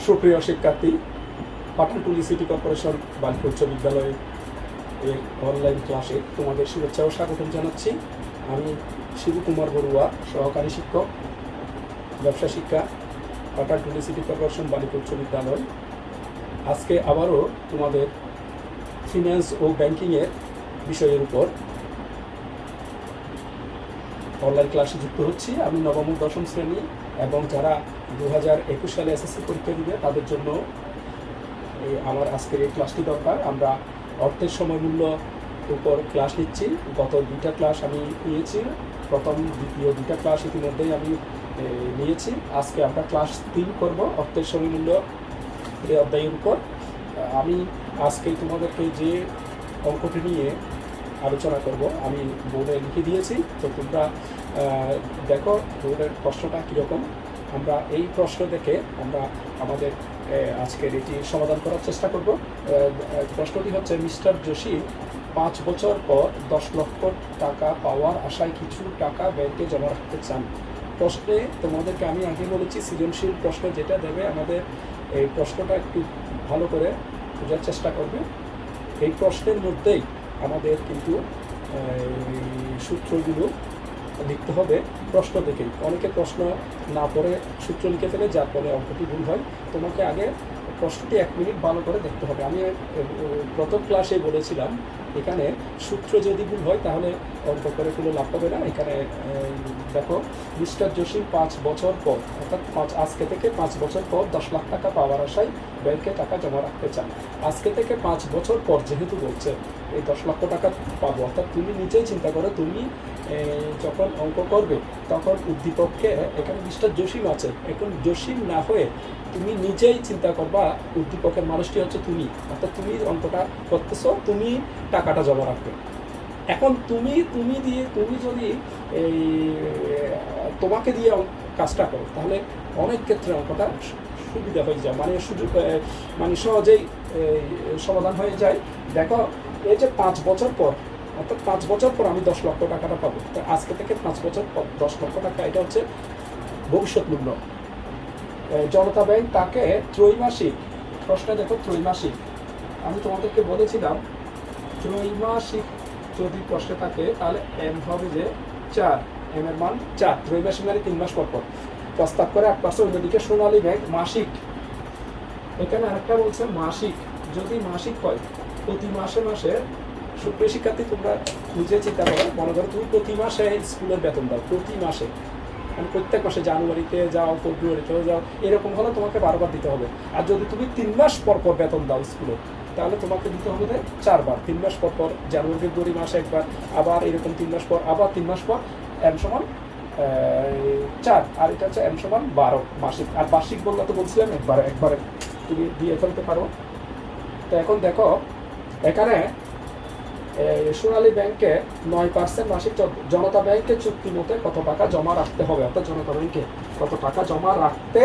সুপ্রিয় শিক্ষার্থী, Pathantuli city corporation বালিকা উচ্চ বিদ্যালয়ের এর অনলাইন ক্লাসে তোমাদের শুভেচ্ছা ও স্বাগতম জানাচ্ছি। আমি শিবকুমার বড়ুয়া, সহকারী শিক্ষক, ব্যবসা শিক্ষা, পাঠানটুলি সিটি কর্পোরেশন বালিকা উচ্চ বিদ্যালয়। আজকে আবারও তোমাদের ফিন্যান্স ও ব্যাংকিংয়ের বিষয়ের উপর অনলাইন ক্লাসে যুক্ত হচ্ছি। আমি নবম ও দশম শ্রেণী এবং যারা 2021 সালে এসএসসি পরীক্ষা দিবে তাদের জন্য আমার আজকের এই ক্লাসটি দরকার। আমরা অর্থের সময় মূল্য উপর ক্লাস নিচ্ছি। গত 2টা ক্লাস আমি নিয়েছি, প্রথম দ্বিতীয় 2টা ক্লাস ইতিমধ্যেই আমি নিয়েছি। আজকে আমরা ক্লাস 3 করব অর্থের সময় মূল্য এই অধ্যায়ের উপর। আমি আজকে তোমাদেরকে যে অঙ্কটি নিয়ে আলোচনা করব আমি বোর্ডে লিখে দিয়েছি, তো তোমরা দেখো বোর্ডের প্রশ্নটা কীরকম। আমরা এই প্রশ্ন দেখে আমরা আমাদের আজকের এটি সমাধান করার চেষ্টা করব। প্রশ্নটি হচ্ছে, মিস্টার জসিম 5 বছর পর 10 লক্ষ টাকা পাওয়ার আশায় কিছু টাকা ব্যাংকে জমা রাখতে চান। প্রশ্নে তোমাদেরকে আমি আগে বলেছি, সৃজনশীল প্রশ্ন যেটা দেবে আমাদের এই প্রশ্নটা একটু ভালো করে বোঝার চেষ্টা করবে। এই প্রশ্নের মধ্যেই আমাদের কিন্তু সূত্রগুলো লিখতে হবে প্রশ্ন দেখেই। অনেকে প্রশ্ন না পড়ে সূত্র লিখে ফেলে, যার ফলে অঙ্কটি ভুল হয়। তোমাকে আগে প্রশ্নটি 1 মিনিট ভালো করে দেখতে হবে। আমি প্রথম ক্লাসে বলেছিলাম, এখানে সূত্র যদি ভুল হয় তাহলে অঙ্ক করে কোনো লাভ হবে না। এখানে দেখো, মিস্টার জসিম 5 বছর পর, অর্থাৎ আজকে থেকে 5 বছর পর 10 লাখ টাকা পাওয়ার আশায় ব্যাংকে টাকা জমা রাখতে চান। আজকে থেকে 5 বছর পর যেহেতু বলছে এই 10 লক্ষ টাকা পাবো, অর্থাৎ তুমি নিজেই চিন্তা করো, তুমি যখন অঙ্ক করবে তখন উদ্দীপকে এখানে মিস্টার জসিম আছে। এখন জসিম না হয়ে তুমি নিজেই চিন্তা করবা, উদ্দীপকের মানুষটি হচ্ছে তুমি, অর্থাৎ তুমি অঙ্কটা করতেছো, তুমি টাকাটা জমা রাখবে। এখন তুমি যদি এই তোমাকে দিয়ে কাজটা করো তাহলে অনেক ক্ষেত্রে অঙ্কটা সুবিধা হয়ে যায়, মানে সহজেই সমাধান হয়ে যায়। দেখো, এই যে 5 বছর পর, অর্থাৎ 5 বছর পর আমি 10 লক্ষ টাকাটা পাবো, তো আজকে থেকে 5 বছর পর 10 লক্ষ টাকা, এটা হচ্ছে ভবিষ্যৎ মূল্য। জনতা ব্যাংক তাকে ত্রৈমাসিক, প্রশ্নে দেখো ত্রৈমাসিক, আমি তোমাদেরকে বলেছিলাম ত্রৈমাসিক যদি প্রশ্নে থাকে তাহলে এম হবে যে 4, এম এর মান 4, ত্রৈমাসিক মানে 3 মাস পর পর প্রস্তাব করে 8%। অন্যদিকে সোনালী ব্যাংক মাসিক, এখানে আরেকটা বলছে মাসিক। যদি মাসিক হয়, প্রতি মাসে মাসে, সুপ্রিয় শিক্ষার্থী তোমরা নিজে চিন্তা করো, মনে করো তুমি প্রতি মাসে স্কুলের বেতন দাও, প্রতি মাসে, মানে প্রত্যেক মাসে, জানুয়ারিতে যাও, ফেব্রুয়ারিতেও যাও, এরকম হলে তোমাকে 12 বার দিতে হবে। আর যদি তুমি 3 মাস পর পর বেতন দাও স্কুলে, তাহলে তোমাকে দিতে হবে 4 বার। 3 মাস পর পর, জানুয়ারি ফেব্রুয়ারি মাসে একবার, আবার এরকম 3 মাস পর, আবার 3 মাস পর, এম সমান 4, আর এটা হচ্ছে এম সমান 12 মাসিক। আর বার্ষিক বললে তো বলছিলাম একবারে তুমি দিয়ে ফেলতে পারো। তো এখন দেখো, এখানে সোনালী ব্যাংকে 9% মাসিক, জনতা ব্যাংকে চুক্তি মতে কত টাকা জমা রাখতে হবে, অর্থাৎ জনতা ব্যাংকে কত টাকা জমা রাখতে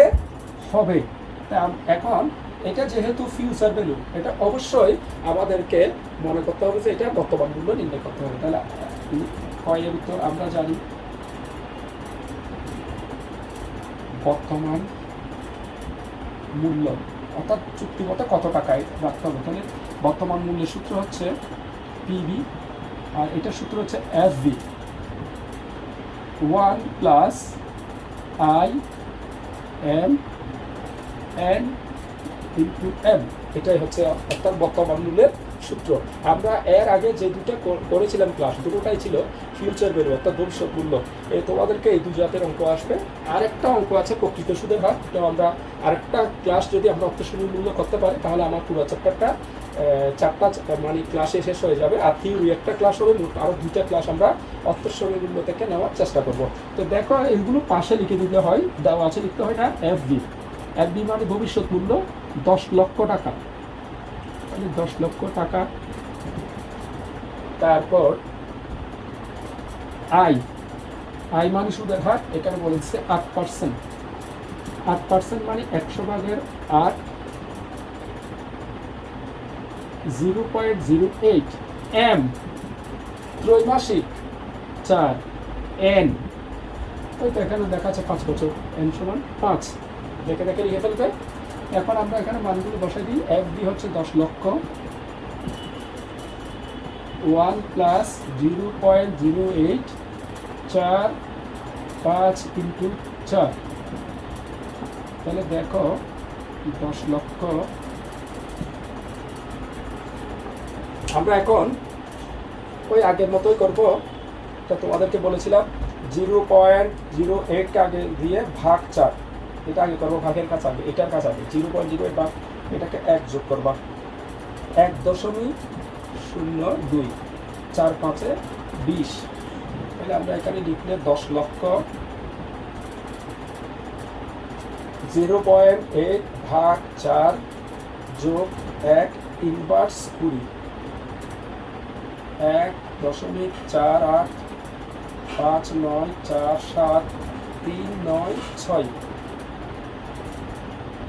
হবে। এখন এটা যেহেতু ফিউচার ভ্যালু, এটা অবশ্যই আমাদেরকে মনে করতে হবে যে এটা বর্তমান মূল্য নির্ণয় করতে হবে। তাহলে এর উত্তর আমরা জানি, বর্তমান মূল্য, অর্থাৎ চুক্তি মতে কত টাকায় রাখতে হবে। তাহলে বর্তমান মূল্যের সূত্র হচ্ছে পিবি, আর এটার সূত্র হচ্ছে FB, 1 plus i m n into m, এটাই হচ্ছে অর্থাৎ বর্তমান মূল্যের সূত্র। আমরা এর আগে যে দুটো করেছিলাম ক্লাস, দুটোটাই ছিল ফিউচার ভ্যালু, অর্থাৎ ভবিষ্যৎ মূল্য। তোমাদেরকে এই 2 জাতের অঙ্ক আসবে। আরেকটা অঙ্ক আছে প্রকৃত সুদের হার, তো আমরা আরেকটা ক্লাস যদি আমরা অর্থ সময় মূল্য করতে পারি তাহলে আমার পুরো চ্যাপ্টারটা 4টা মানে ক্লাসে শেষ হয়ে যাবে। আর থিওরি একটা ক্লাস হবে, আরও 2টা ক্লাস আমরা অর্থ সময় মূল্য থেকে নেওয়ার চেষ্টা করব। তো দেখো, এইগুলো পাশে লিখে দিতে হয়, দেওয়া আছে, লিখতে হয় না এফবি। এফবি মানে ভবিষ্যৎ মূল্য 10 লক্ষ টাকা, 10 লক্ষ টাকা। তারপর আই মানে সুদের হার, এখানে বলেছে 8%, 8% মানে 100 ভাগের 8, 0.08। এম ত্রৈমাসিক 4, এন ওই তো এখানে দেখা আছে 5 বছর, এন সমান 5, দেখে লিখে ফেলতে এখন আমরা এখানে মানগুলো বসাই দিই। FD হচ্ছে 10 লক্ষ, 1 প্লাস 0.08 4 5 ইন্টু 4, তাহলে দেখো 10 লক্ষ। আমরা এখন ওই আগের মতোই করব, তা তোমাদেরকে বলেছিলাম 0.08 আগে দিয়ে ভাগ 4, এটা আগে করবো, ভাগের কাজ আগে, এটার কাজ আগে। 0.08 ভাগ এটাকে 1 যোগ করবা, 1.02, 4 5 20। তাহলে আমরা এখানে লিখলে 10 লক্ষ 0.8 ভাগ 4 যোগ 1 ইনভার্স 20, 1.48 5 9 4 7 3 9 6।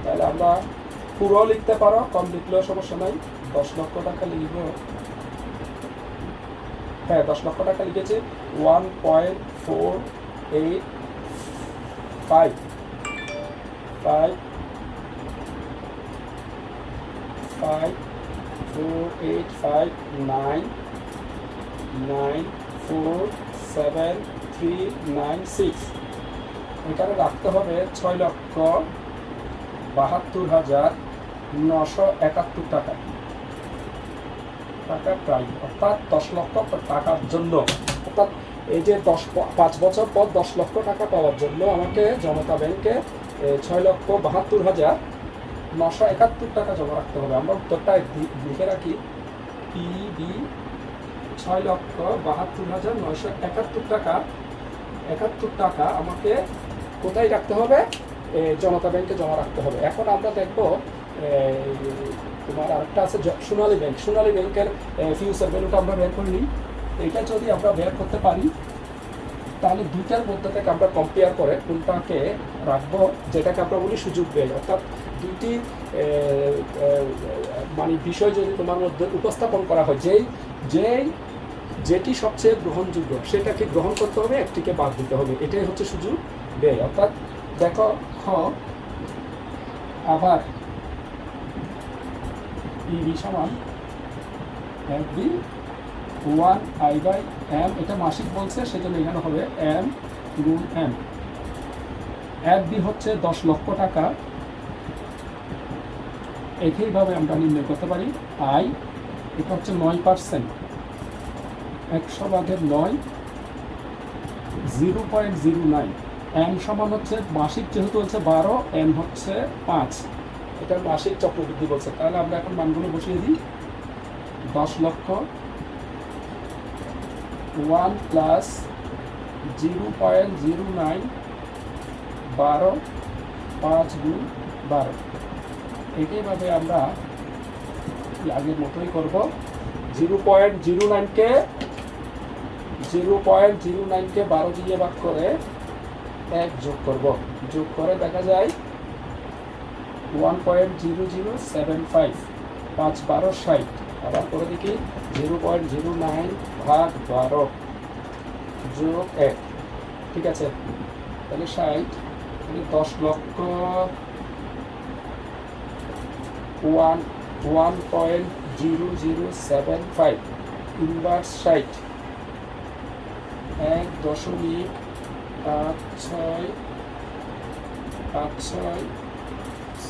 তাহলে আমরা পুরো লিখতে পারো, কম লিখলেও সমস্যা নাই। 10 লক্ষ টাকা লিখব, হ্যাঁ 10 লক্ষ টাকা লিখেছে। 1.485 5 4 8 5 9 9 4 7 3 9 6। এখানে রাখতে হবে 6,72,971 টাকা প্রায়, অর্থাৎ 10 লক্ষ টাকার জন্য, অর্থাৎ এই যে 5 বছর পর 10 লক্ষ টাকা পাওয়ার জন্য আমাকে জনতা ব্যাংকে 6,72,971 টাকা জমা রাখতে হবে। আমরা উত্তরটা লিখে রাখি, পিবি 6,72,971 টাকা, 71 টাকা আমাকে কোথায় রাখতে হবে? জনতা ব্যাংকে জমা রাখতে হবে। এখন আমরা দেখব তোমার আরেকটা আছে সোনালী ব্যাংক। সোনালী ব্যাংকের ফিউচার ভ্যালুটা আমরা বের করে নিই। এটা যদি আমরা বের করতে পারি তাহলে দুইটার মধ্যে থেকে আমরা কম্পেয়ার করে কোনটাকে রাখবো, যেটাকে আমরা বলি সুযোগ ব্যয়। অর্থাৎ দুইটি মানে বিষয় যদি তোমার মধ্যে উপস্থাপন করা হয়, যেটি সবচেয়ে গ্রহণযোগ্য সেটাকে গ্রহণ করতে হবে, একটিকে বাদ দিতে হবে, এটাই হচ্ছে সুযোগ ব্যয়। অর্থাৎ দেখো খ, আবার পিবি সমান FB 1/m, এটা মাসিক বলছে সেজন্য এখানে হবে m গুণ m। FB হচ্ছে 10 লক্ষ টাকা, একইভাবে আমরা নির্ণয় করতে পারি I, এটা হচ্ছে 9%, 100/9 0.09। m সমান হচ্ছে মাসিক, যেহেতু হচ্ছে 12, m হচ্ছে 5, এটা মাসিক চক্রবৃদ্ধি বলছে। তাহলে আমরা এখন মানগুলো বসিয়ে দিই। 10 লক্ষ 1 প্লাস 0.09 12, 5 গুণ 12। একইভাবে আমরা আগের মতোই করব। 0.09কে 12 দিয়ে ভাগ করে 1 যোগ করব, যোগ করে দেখা যায় 1.0075, 5 12 60। আবার করে দেখি 0.09 ভাগ 12 যোগ 1, ঠিক আছে। তাহলে 60, তাহলে 10 লক্ষ 1.0075 ইনভার্স 60, 1.56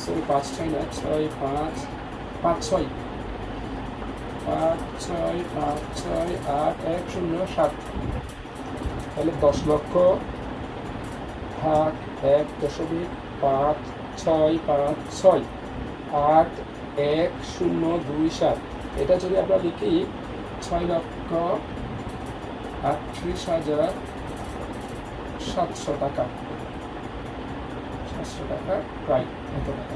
সরি 5 6 না 6 5 5 6 5 6 5 6 8 1 0 7। তাহলে 10 লক্ষ ভাগ 1.56 8 1 0 2 7। এটা যদি আমরা লিখি 6,38,700 টাকা, 700 টাকা প্রায় এত টাকা।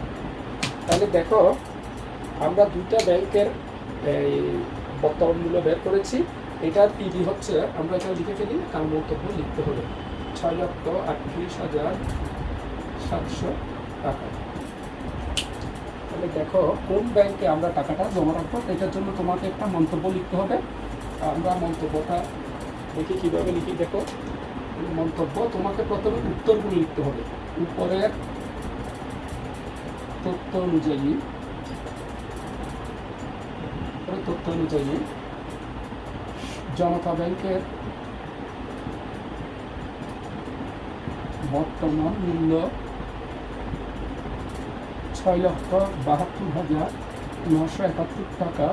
তাহলে দেখো আমরা দুইটা ব্যাংকের এই বর্তমান মূল্য বের করেছি। এটার পিবি হচ্ছে, আমরা এখানে লিখে ফেলি, কারণ মন্তব্য লিখতে হবে 6,38,700 টাকা। তাহলে দেখো কোন ব্যাংকে আমরা টাকাটা জমা রাখবো, এটার জন্য তোমাকে একটা মন্তব্য লিখতে হবে। আমরা মন্তব্যটা দেখি কিভাবে লিখি। দেখো মন্তব্য, তোমাকে প্রথমে উত্তরগুলো লিখতে হবে। উপরের তথ্য অনুযায়ী জনতা ব্যাংকের বর্তমান মূল্য 6,72,971 টাকা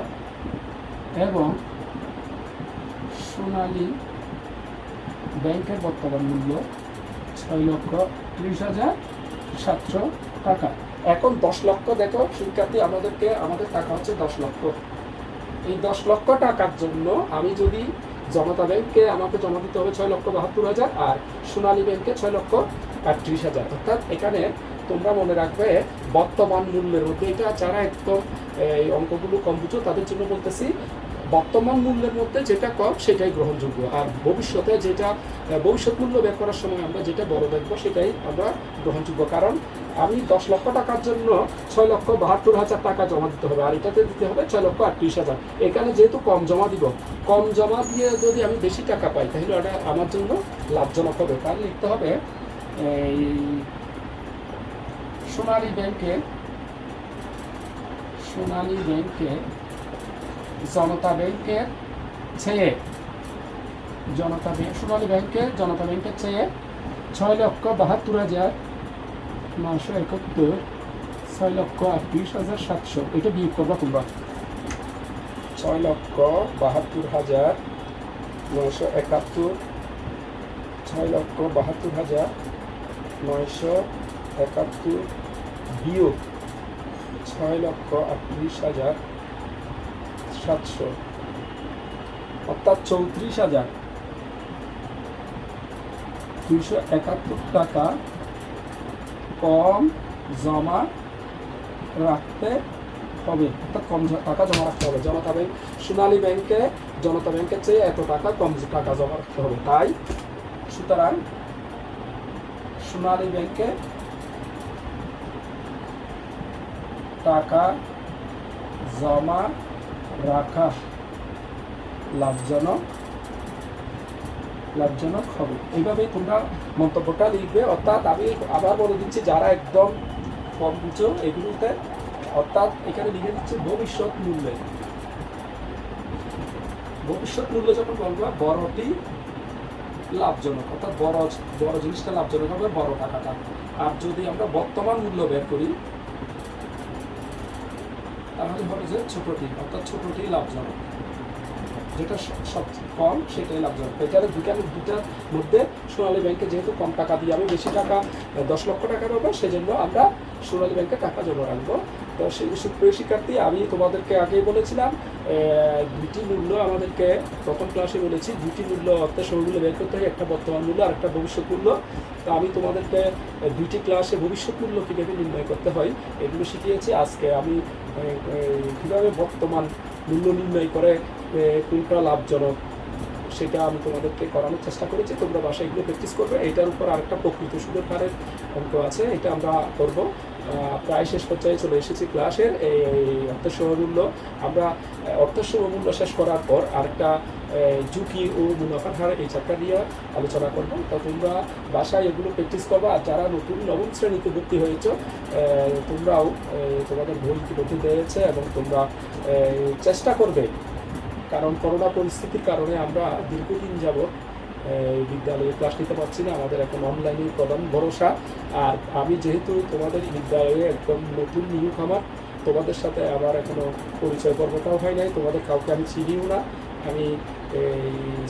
এবং সোনালী ব্যাংকের বর্তমান মূল্য 6,30,700 টাকা। এখন 10 লক্ষ দেখো শিক্ষার্থী, আমাদের টাকা হচ্ছে 10 লক্ষ। এই 10 লক্ষ টাকার জন্য আমি যদি জনতা ব্যাংকে আমাকে জমা দিতে হবে 6,72,000 আর সোনালী ব্যাংকে 6,38,000। অর্থাৎ এখানে তোমরা মনে রাখবে বর্তমান মূল্যের মধ্যে, এটা যারা একদম এই অঙ্কগুলো কম বুঝো তাদের জন্য বলতেছি, বর্তমান মূল্যের মধ্যে যেটা কম সেটাই গ্রহণযোগ্য, আর ভবিষ্যতে যেটা ভবিষ্যৎ মূল্য বের করার সময় আমরা যেটা বড় দেখবো সেটাই আমরা গ্রহণযোগ্য। কারণ আমি 10 লক্ষ টাকার জন্য 6,72,000 টাকা জমা দিতে হবে, আর এটাতে দিতে হবে 6,38,000। এখানে যেহেতু কম জমা দিব, কম জমা দিয়ে যদি আমি বেশি টাকা পাই তাহলে ওটা আমার জন্য লাভজনক হবে। তাহলে লিখতে হবে এই সোনালী ব্যাংকে জনতা ব্যাংকের চেয়ে সোনালী ব্যাংকের জনতা ব্যাংকের চেয়ে 6,72,971, 6,38,700 এটা বিয়োগ করবা তোমরা। 6,72,971, 6,72,971 বিয়োগ 6,38,700, অর্থাৎ 34,271 টাকা কম জমা রাখতে হবে। অর্থাৎ কম টাকা জমা রাখতে হবে। সোনালী ব্যাংকে জনতা ব্যাংকের চেয়ে এত টাকা কম টাকা জমা রাখতে হবে। তাই সুতরাং সোনালী ব্যাংকে টাকা জমা রাখা লাভজনক হবে। এইভাবেই তোমরা মন্তব্যটা লিখবে। অর্থাৎ আমি আবার বলে দিচ্ছি, যারা একদম কম বুঝো এগুলোতে, অর্থাৎ এখানে লিখে দিচ্ছে ভবিষ্যৎ মূল্যে যখন বলবো বড়টি লাভজনক, অর্থাৎ বড় জিনিসটা লাভজনক হবে, বড় টাকাটা। আর যদি আমরা বর্তমান মূল্য বের করি তাহলে হবে যে ছোটটি, অর্থাৎ ছোটটি লাভজনক, যেটা সবচেয়ে কম সেটাই লাভজনক। এখানে দুটার মধ্যে সোনালী ব্যাংকে যেহেতু কম টাকা দিয়ে আমি বেশি টাকা 10 লক্ষ টাকা পাবো, সেজন্য আমরা সোনালী ব্যাংকে টাকা জমা রাখবো। তো সেই সুপ্রিয় শিক্ষার্থী, আমি তোমাদেরকে আগেই বলেছিলাম দুইটি মূল্য আমাদেরকে প্রথম ক্লাসে বলেছি, দুইটি মূল্য অর্থাৎ সময়গুলো বের করতে হয়, একটা বর্তমান মূল্য আর একটা ভবিষ্যৎ মূল্য। তো আমি তোমাদেরকে দুইটি ক্লাসে ভবিষ্যৎ মূল্য কীভাবে নির্ণয় করতে হয় এগুলো শিখিয়েছি। আজকে আমি কীভাবে বর্তমান মূল্য নির্ণয় করে কোনটা লাভজনক সেটা আমি তোমাদেরকে করানোর চেষ্টা করেছি। তোমরা বাসায় এগুলো প্র্যাকটিস করবে। এটার উপর আরেকটা প্রকৃত সুদের হারের অঙ্ক আছে, এটা আমরা করব। প্রায় শেষ পর্যায়ে চলে এসেছি ক্লাসের। এই অর্থসহ মূল্য, আমরা অর্থসহ মূল্য শেষ করার পর আরেকটা ঝুঁকি ও মুনাফার হার এই চ্যাপ্টার নিয়ে আলোচনা করব। তো তোমরা বাসায় এগুলো প্র্যাকটিস করবা। আর যারা নতুন নবম শ্রেণীতে ভর্তি হয়েছ, তোমরাও তোমাদের বই নতুন হয়েছে এবং তোমরা চেষ্টা করবে, কারণ করোনা পরিস্থিতির কারণে আমরা দীর্ঘদিন যাবৎ বিদ্যালয়ে ক্লাস নিতে পারছি না। আমাদের এখন অনলাইনে প্রধান ভরসা। আর আমি যেহেতু তোমাদের বিদ্যালয়ে একদম নতুন নিয়োগ, আমার তোমাদের সাথে আবার এখনও পরিচয় পর্বটাও হয় নাই, তোমাদের কাউকে আমি চিনিও না। আমি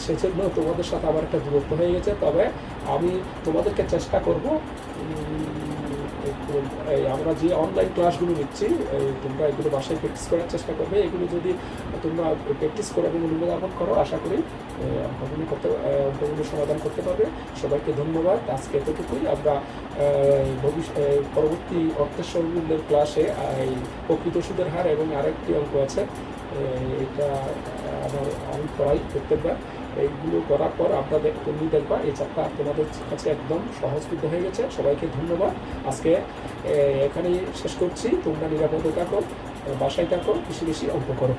সেজন্য তোমাদের সাথে আবার একটা দূরত্ব হয়ে গেছে। তবে আমি তোমাদেরকে চেষ্টা করব, আমরা যে অনলাইন ক্লাসগুলো নিচ্ছি তোমরা এগুলো বাসায় প্র্যাকটিস করার চেষ্টা করবে। এগুলো যদি তোমরা প্র্যাকটিস করে এবং অনুধাবন করো, আশা করি অঙ্কগুলো সমাধান করতে পারবে। সবাইকে ধন্যবাদ। আজকে এতটুকুই। আমরা পরবর্তী অর্থসহ মূল্যের ক্লাসে এই প্রকৃত সুদের হার এবং আরেকটি অঙ্ক আছে, এটা আমি পড়াই প্রত্যেকবার। এইগুলো করার পর আপনাদের তুমি দেখবা এই চ্যাপ্টার তোমাদের কাছে একদম সহজবোধ্য হয়ে গেছে। সবাইকে ধন্যবাদ। আজকে এখানেই শেষ করছি। তোমরা নিরাপদে থাকো, বাসায় থাকো, বেশি বেশি অঙ্ক করো।